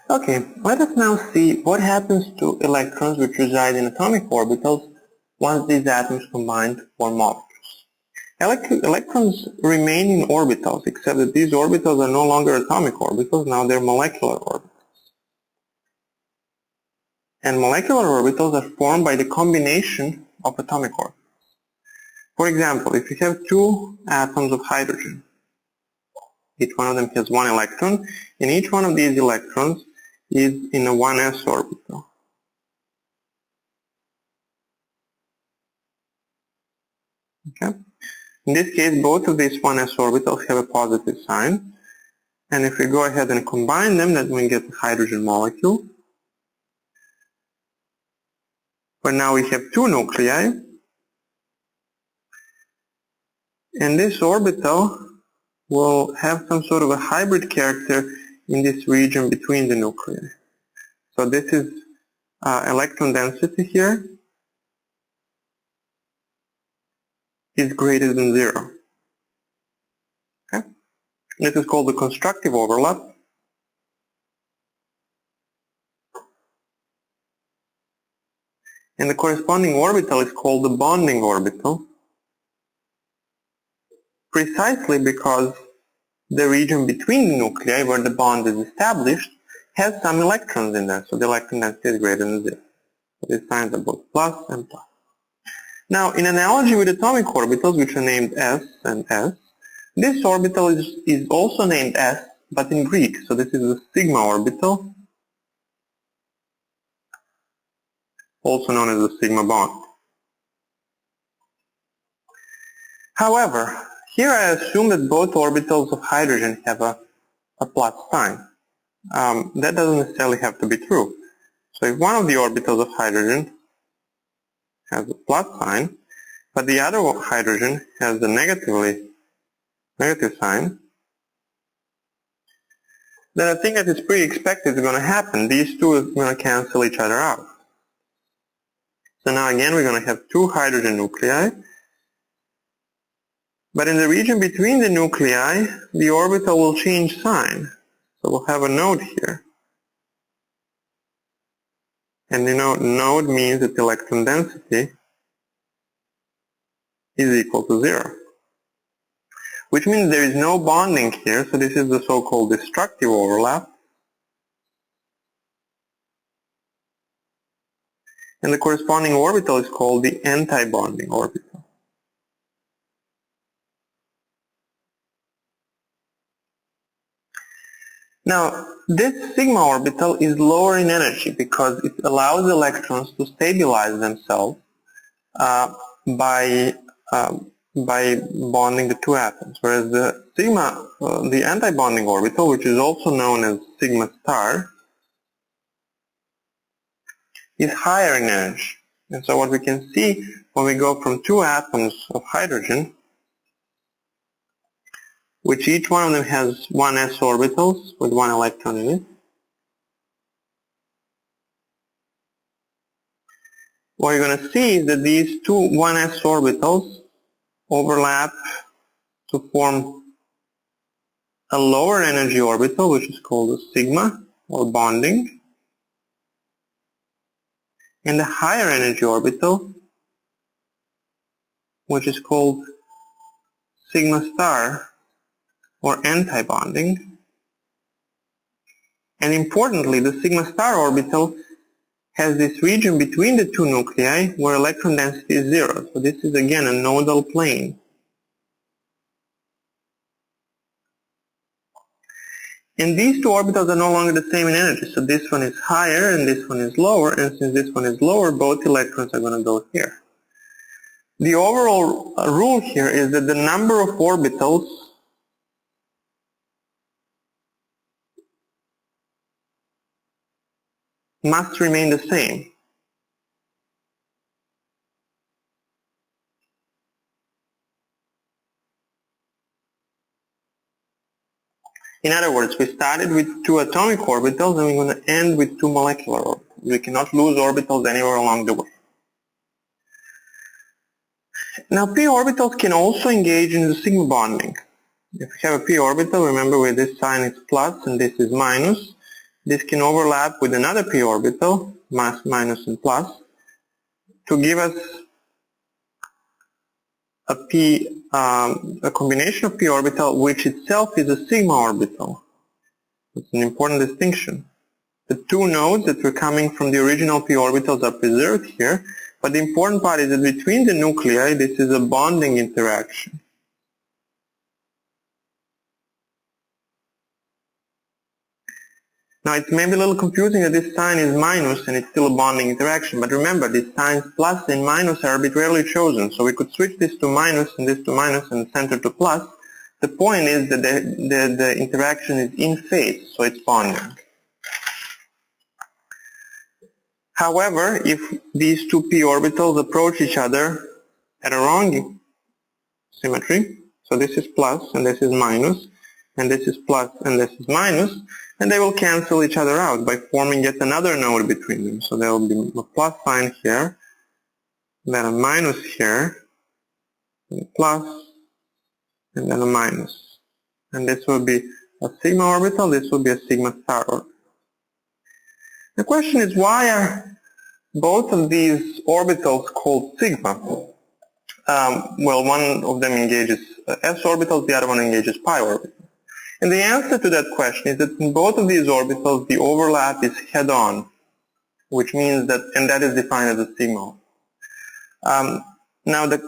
Okay, let us now see what happens to electrons which reside in atomic orbitals once these atoms combine to form molecules. Electrons remain in orbitals, except that these orbitals are no longer atomic orbitals, now they're molecular orbitals. And molecular orbitals are formed by the combination of atomic orbitals. For example, if you have two atoms of hydrogen, each one of them has one electron, and each one of these electrons is in a 1s orbital. Okay? In this case, both of these 1s orbitals have a positive sign, and if we go ahead and combine them, then we get a hydrogen molecule. But now we have two nuclei, and this orbital will have some sort of a hybrid character in this region between the nuclei. So this is electron density here is greater than 0. Okay? This is called the constructive overlap. And the corresponding orbital is called the bonding orbital, precisely because the region between the nuclei where the bond is established has some electrons in there, so the electron density is greater than 0. So these signs are both plus and plus. Now, in analogy with atomic orbitals, which are named S and S, this orbital is also named S, but in Greek. So this is the sigma orbital, also known as the sigma bond. However, here I assume that both orbitals of hydrogen have a plus sign. That doesn't necessarily have to be true. So if one of the orbitals of hydrogen has a plus sign, but the other hydrogen has a negative sign, then I think that it's pretty expected is going to happen. These two are going to cancel each other out. So now again we're going to have two hydrogen nuclei, but in the region between the nuclei, the orbital will change sign. So we'll have a node here. And node means that the electron density is equal to 0. Which means there is no bonding here, so this is the so-called destructive overlap. And the corresponding orbital is called the anti-bonding orbital. Now, this sigma orbital is lower in energy because it allows electrons to stabilize themselves by bonding the two atoms, whereas the anti-bonding orbital, which is also known as sigma star, is higher in energy. And so what we can see when we go from two atoms of hydrogen, which each one of them has 1s orbitals with one electron in it, what you're going to see is that these two 1s orbitals overlap to form a lower energy orbital, which is called a sigma, or bonding, and a higher energy orbital, which is called sigma star, or anti-bonding. And importantly, the sigma star orbital has this region between the two nuclei where electron density is 0. So this is again a nodal plane. And these two orbitals are no longer the same in energy. So this one is higher and this one is lower, and since this one is lower, both electrons are going to go here. The overall rule here is that the number of orbitals must remain the same. In other words, we started with two atomic orbitals and we're going to end with two molecular orbitals. We cannot lose orbitals anywhere along the way. Now p orbitals can also engage in the sigma bonding. If we have a p orbital, remember where this sign is plus and this is minus, this can overlap with another p orbital, minus and plus, to give us a combination of p orbital which itself is a sigma orbital. It's an important distinction. The two nodes that were coming from the original p orbitals are preserved here, but the important part is that between the nuclei this is a bonding interaction. Now it may be a little confusing that this sign is minus and it's still a bonding interaction, but remember these signs plus and minus are arbitrarily chosen, so we could switch this to minus and this to minus and the center to plus. The point is that the interaction is in phase, so it's bonding. However, if these two p orbitals approach each other at a wrong symmetry, so this is plus and this is minus, and this is plus and this is minus, and they will cancel each other out by forming yet another node between them. So there will be a plus sign here, then a minus here, and a plus, and then a minus. And this will be a sigma orbital, this will be a sigma star orbital. The question is, why are both of these orbitals called sigma? Well, one of them engages s orbitals, the other one engages pi orbitals. And the answer to that question is that in both of these orbitals the overlap is head-on, which means that, and that is defined as a sigma. Now the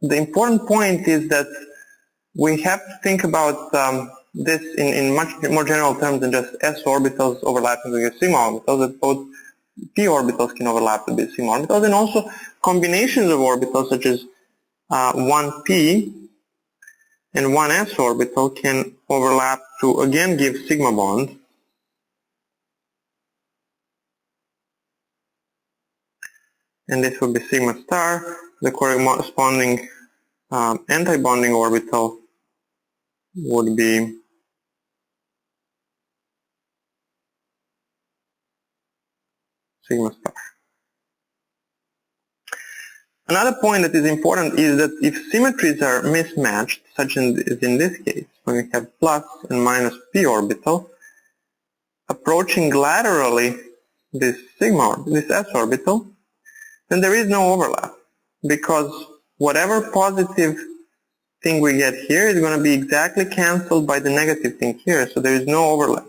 important point is that we have to think about this in much more general terms than just s orbitals overlapping with sigma orbitals, that both p orbitals can overlap with sigma orbitals, and also combinations of orbitals such as 1p and 1s orbital can overlap to again give sigma bond. And this will be sigma star. The corresponding anti-bonding orbital would be sigma star. Another point that is important is that if symmetries are mismatched, such as in this case, when we have plus and minus p orbital, approaching laterally this s orbital, then there is no overlap, because whatever positive thing we get here is going to be exactly cancelled by the negative thing here, so there is no overlap.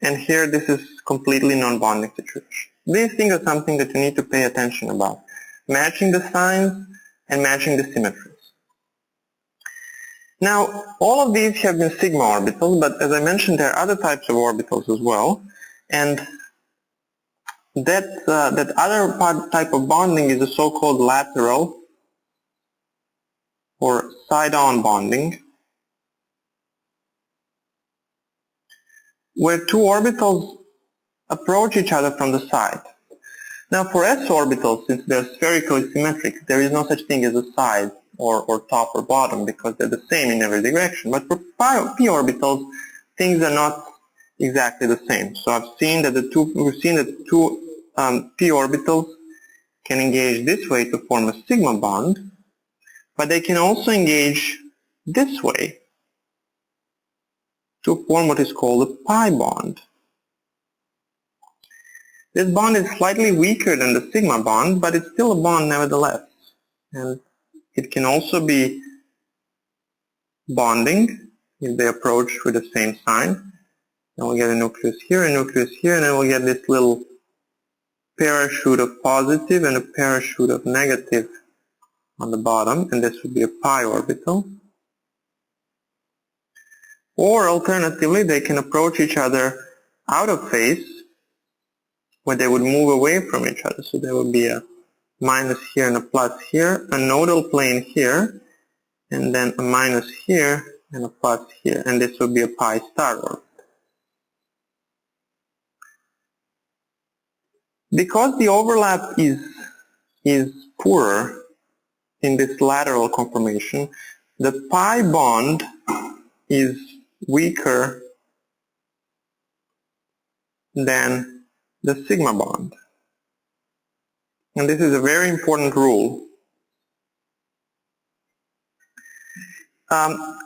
And here this is completely non-bonding situation. These things are something that you need to pay attention about. Matching the signs and matching the symmetries. Now, all of these have been sigma orbitals, but as I mentioned, there are other types of orbitals as well. And that other type of bonding is a so-called lateral or side-on bonding, where two orbitals approach each other from the side. Now for s orbitals, since they're spherically symmetric, there is no such thing as a side or top or bottom, because they're the same in every direction. But for p orbitals, things are not exactly the same. So we've seen that the two p orbitals can engage this way to form a sigma bond, but they can also engage this way to form what is called a pi bond. This bond is slightly weaker than the sigma bond, but it's still a bond nevertheless. And it can also be bonding if they approach with the same sign. Then we'll get a nucleus here, and then we'll get this little parachute of positive and a parachute of negative on the bottom, and this would be a pi orbital. Or alternatively, they can approach each other out of phase, where they would move away from each other. So there would be a minus here and a plus here, a nodal plane here, and then a minus here and a plus here, and this would be a pi star orbit. Because the overlap is poorer in this lateral conformation, the pi bond is weaker than the sigma bond. And this is a very important rule.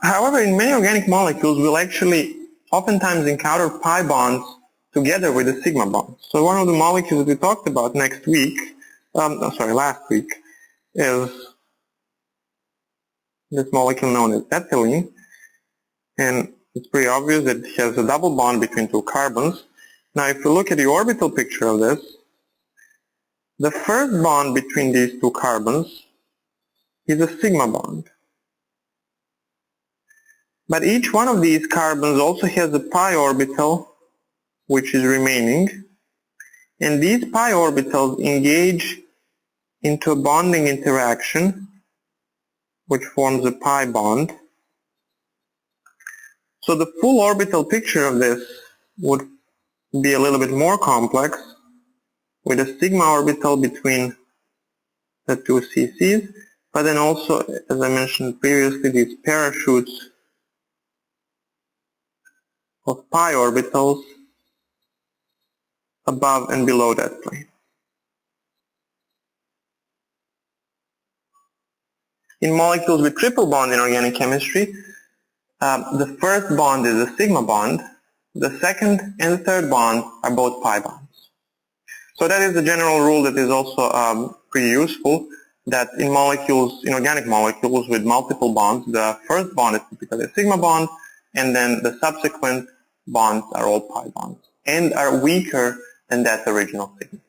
However, in many organic molecules, we'll actually oftentimes encounter pi bonds together with the sigma bonds. So one of the molecules we talked about last week, is this molecule known as ethylene, and it's pretty obvious that it has a double bond between two carbons. Now if you look at the orbital picture of this, the first bond between these two carbons is a sigma bond. But each one of these carbons also has a pi orbital which is remaining, and these pi orbitals engage into a bonding interaction which forms a pi bond. So the full orbital picture of this would be a little bit more complex, with a sigma orbital between the two CCs, but then also, as I mentioned previously, these parachutes of pi orbitals above and below that plane. In molecules with triple bond in organic chemistry, the first bond is a sigma bond, the second and the third bond are both pi bonds. So that is a general rule that is also pretty useful, that in molecules, in organic molecules with multiple bonds, the first bond is typically a sigma bond, and then the subsequent bonds are all pi bonds, and are weaker than that original sigma.